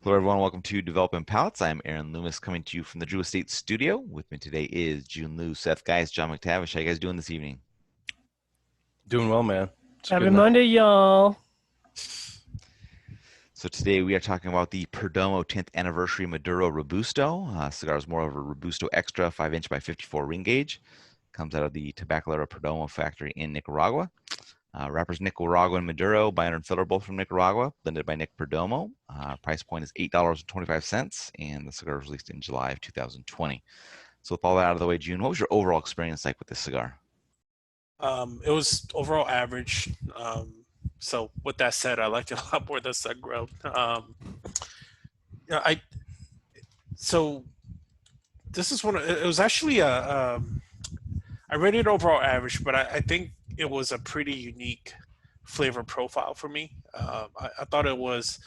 Hello, everyone. Welcome to Developing Palates. I'm Aaron Loomis coming to you from the Drew Estate Studio. With me today is Jiunn, Seth, guys, John McTavish. How you guys doing this evening? Doing well, man. It's a Happy good night. Monday, y'all. So today we are talking about the Perdomo 10th Anniversary Maduro Robusto. Cigar is more of a Robusto Extra 5-inch by 54 ring gauge. Comes out of the Tabacalera Perdomo factory in Nicaragua. Wrappers Nicaraguan Maduro, buy and filler both from Nicaragua, blended by Nick Perdomo. Price point is $8.25, and the cigar was released in July of 2020. So with all that out of the way, June, what was your overall experience like with this cigar? It was overall average. So with that said, I liked it a lot more than Sun Grown. Yeah, so this is it was actually I rated it overall average, but I think it was a pretty unique flavor profile for me. I thought it was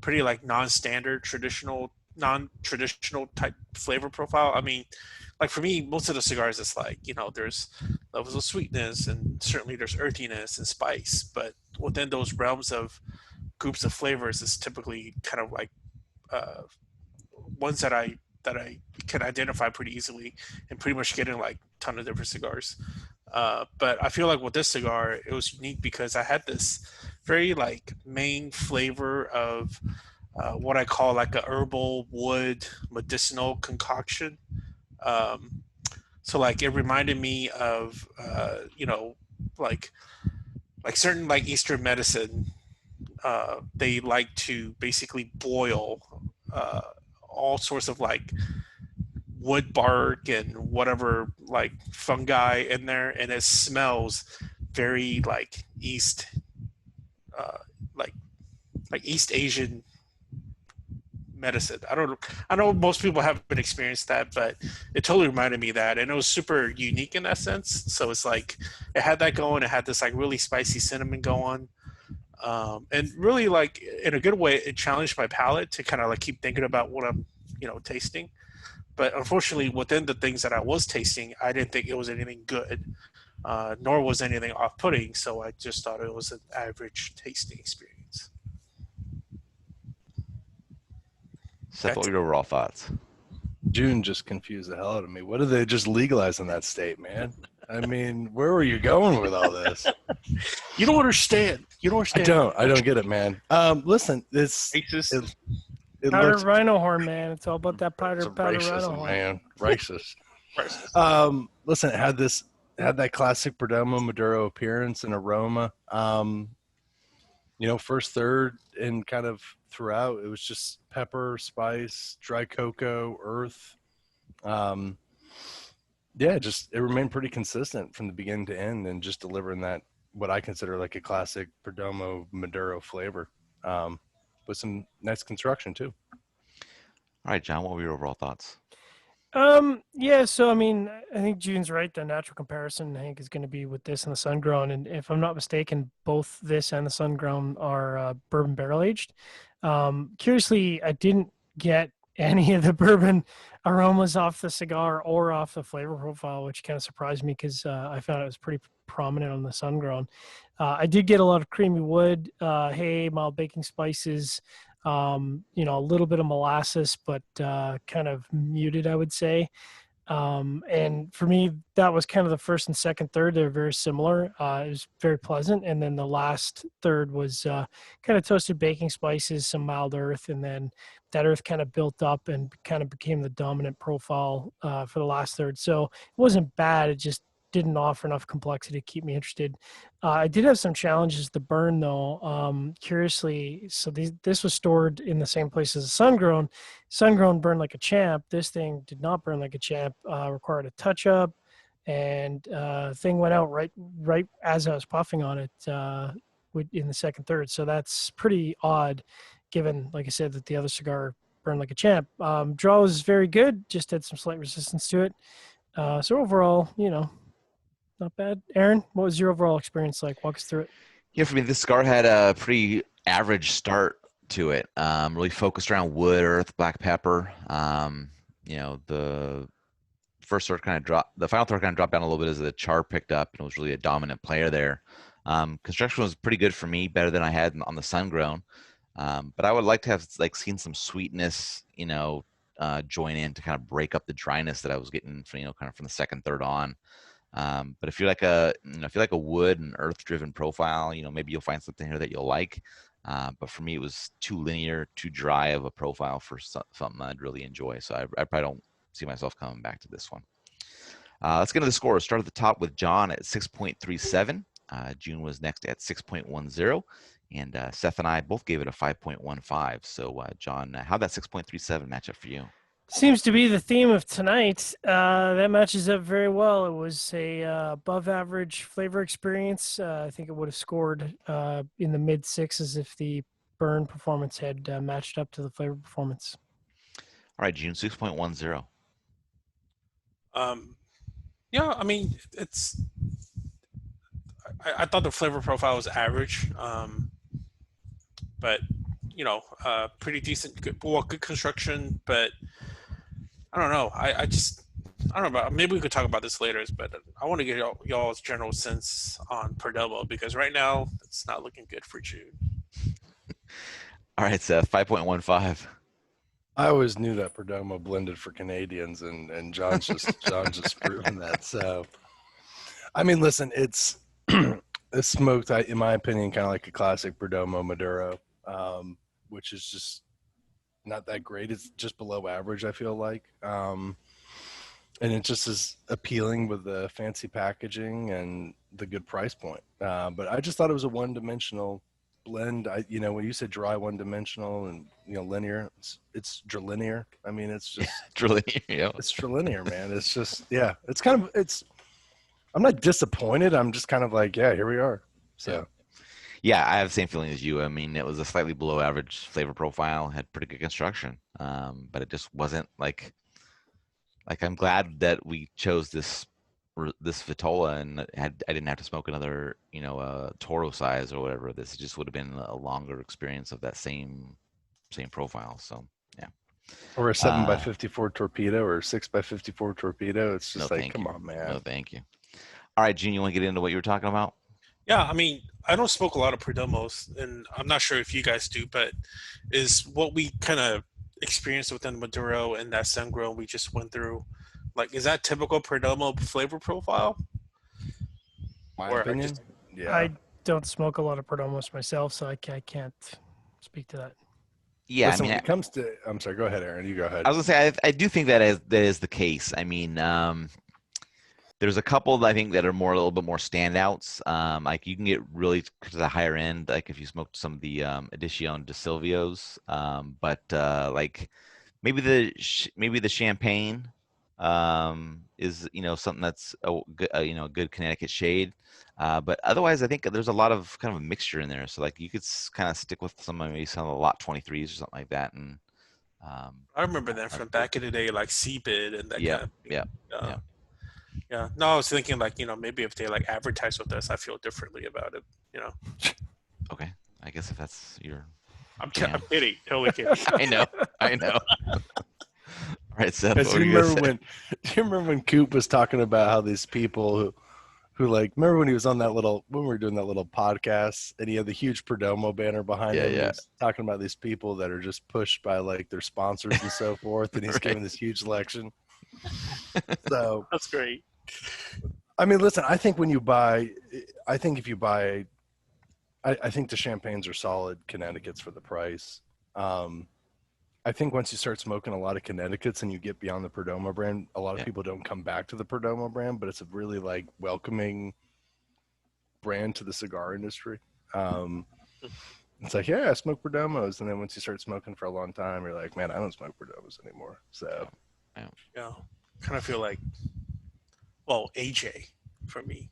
pretty like non-traditional type flavor profile. I mean, like for me, most of the cigars, it's like, there's levels of sweetness and certainly there's earthiness and spice, but within those realms of groups of flavors, it's typically kind of like uh, ones that I can identify pretty easily and pretty much get in like a ton of different cigars. But I feel like with this cigar, it was unique because I had this very like main flavor of what I call like a herbal wood medicinal concoction. Um, so like it reminded me of like certain like Eastern medicine. They like to basically boil uh, all sorts of like wood bark and whatever like fungi in there, and it smells very like uh, like East Asian medicine. I know most people haven't experienced that, but it totally reminded me of that, and it was super unique in that sense. So it's like it had that going. It had this like really spicy cinnamon going. And really like in a good way, it challenged my palate to kind of like keep thinking about what I'm, tasting. But unfortunately, within the things that I was tasting, I didn't think it was anything good, nor was anything off-putting. So I just thought it was an average tasting experience. Seth, what That's were your overall thoughts? June just confused the hell out of me. What did they just legalize in that state, man? I mean, where were you going with all this? You don't understand. You don't I understand. don't get it, man. Listen, Racist. it Powder looks rhino horn, man. It's all about that it's powder rhino racism, horn. man. Racist. Racist. Listen, it had that classic Perdomo Maduro appearance and aroma. First, third, and kind of throughout, it was just pepper, spice, dry cocoa, earth. Um, yeah, it remained pretty consistent from the beginning to end, and just delivering that what I consider like a classic Perdomo Maduro flavor, with some nice construction too. All right, John, what were your overall thoughts? Yeah, so I mean, I think June's right. The natural comparison, I think, is going to be with this and the sun grown. And if I'm not mistaken, both this and the sun grown are bourbon barrel aged. Curiously, I didn't get any of the bourbon aromas off the cigar or off the flavor profile, which kind of surprised me because I found it was pretty prominent on the sun grown. I did get a lot of creamy wood, hay, mild baking spices, a little bit of molasses, but kind of muted, I would say. And for me, that was kind of the first and second third. They're very similar. It was very pleasant. And then the last third was kind of toasted baking spices, some mild earth, and then that earth kind of built up and kind of became the dominant profile for the last third. So it wasn't bad. It just didn't offer enough complexity to keep me interested. I did have some challenges to burn though. Curiously, so this was stored in the same place as the sun grown. Sun grown burned like a champ. This thing did not burn like a champ. Required a touch up, and thing went out right as I was puffing on it in the second third. So that's pretty odd, given like I said that the other cigar burned like a champ. Draw was very good. Just had some slight resistance to it. So overall, not bad. Aaron, what was your overall experience like? Walk us through it. Yeah, for me, this cigar had a pretty average start to it. Really focused around wood, earth, black pepper. The first third kind of dropped. The final third kind of dropped down a little bit as the char picked up, and it was really a dominant player there. Construction was pretty good for me, better than I had on the sun grown. But I would like to have like seen some sweetness, join in to kind of break up the dryness that I was getting from, kind of from the second, third on. But if you're like a wood and earth driven profile, maybe you'll find something here that you'll like. But for me, it was too linear, too dry of a profile for something I'd really enjoy. So I probably don't see myself coming back to this one. Let's get into the scores. Start at the top with John at 6.37. Jiunn was next at 6.10. And Seth and I both gave it a 5.15. So, John, how'd that 6.37 match up for you? Seems to be the theme of tonight. That matches up very well. It was a above average flavor experience. I think it would have scored in the mid sixes if the burn performance had matched up to the flavor performance. All right, Jiunn, 6.10. Yeah, I mean, I thought the flavor profile was average, but pretty decent, good construction. But I don't know. I don't know about. Maybe we could talk about this later. But I want to get y'all's general sense on Perdomo because right now it's not looking good for Jiunn. All right, Seth, 5.15. I always knew that Perdomo blended for Canadians, and John's just proven that. So, I mean, listen, it's smoked, in my opinion, kind of like a classic Perdomo Maduro, which is just not that great. It's just below average, I feel like. And it just is appealing with the fancy packaging and the good price point. But I just thought it was a one-dimensional blend. When you said dry, one-dimensional, and linear, it's drilinear. I mean, it's just Drilinear, yeah. It's drilinear, man. It's just, yeah. I'm not disappointed. I'm just kind of like, yeah, here we are. So. Yeah, I have the same feeling as you. I mean, it was a slightly below average flavor profile, had pretty good construction, but it just wasn't like I'm glad that we chose this Vitola and I didn't have to smoke another, Toro size or whatever. This just would have been a longer experience of that same profile. So yeah. Or a 7x54 torpedo or a 6x54 torpedo. It's just come on, man. No, thank you. All right, Jiunn, you want to get into what you were talking about? Yeah, I mean, I don't smoke a lot of Perdomos, and I'm not sure if you guys do, but is what we kind of experienced within Maduro and that sun-grown we just went through, like, is that typical Perdomo flavor profile? My opinion? Yeah. I don't smoke a lot of Perdomos myself, so I can't speak to that. Yeah, listen, when it comes to, I'm sorry, go ahead, Aaron. You go ahead. I was gonna say I do think that is the case. I mean, there's a couple that I think that are a little bit more standouts. Like you can get really to the higher end, like if you smoked some of the Edition de Silvios, but like maybe the champagne is something that's a good Connecticut shade. But otherwise, I think there's a lot of kind of a mixture in there. So like you could kind of stick with some of the lot 23s or something like that. And I remember that from back in the day, like Seabed and that kind of thing. Yeah. Yeah. No, I was thinking like, maybe if they like advertise with us, I feel differently about it, Okay. I guess if that's your I'm kidding. Totally kidding. I know. All right, Seth. Do you remember when Coop was talking about how these people who like, remember when he was on when we were doing that little podcast and he had the huge Perdomo banner behind him? Yeah. He's talking about these people that are just pushed by like their sponsors and so forth. And he's giving this huge lection. So that's great. I mean, listen, I think if you buy, I think the champagnes are solid Connecticut's for the price. I think once you start smoking a lot of Connecticut's and you get beyond the Perdomo brand, a lot of people don't come back to the Perdomo brand, but it's a really like welcoming brand to the cigar industry. It's like, yeah, I smoke Perdomos. And then once you start smoking for a long time, you're like, man, I don't smoke Perdomos anymore. So, yeah, kind of feel like, well, AJ for me.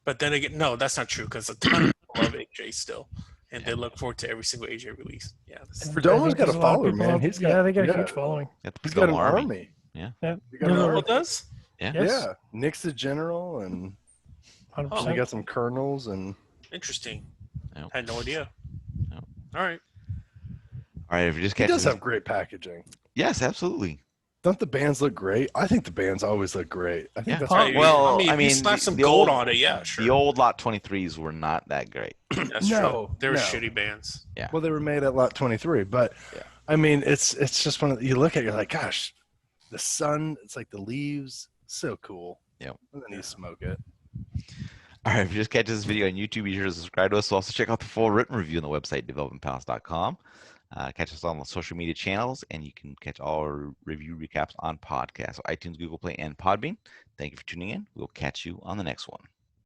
But then again, no, that's not true because a ton of people love AJ still. And they look forward to every single AJ release. Yeah. Perdomo's got a follower, man. They got a huge following. He's got an army. Yeah. Does? Yeah. Yes. Yeah. Nick's the general, and 100%. he got some colonels. And interesting. Yep. I had no idea. Yep. All right. All right. If you just he does have great packaging. Yes, absolutely. Don't the bands look great? I think the bands always look great. I think Yeah. that's I, what Well, if I you mean, slap some the gold old on it, yeah, sure. the old Lot 23s were not that great. That's No, true. They were no. shitty bands. Yeah. Well, they were made at Lot 23, but Yeah. I mean, it's just one of you look at it, you're like, gosh, the sun, it's like the leaves, so cool. Yep. And then you smoke it. All right, if you just catch this video on YouTube, be sure to subscribe to us. Also, check out the full written review on the website, developmentpalace.com. Catch us on the social media channels, and you can catch all our review recaps on podcasts, so iTunes, Google Play, and Podbean. Thank you for tuning in. We'll catch you on the next one.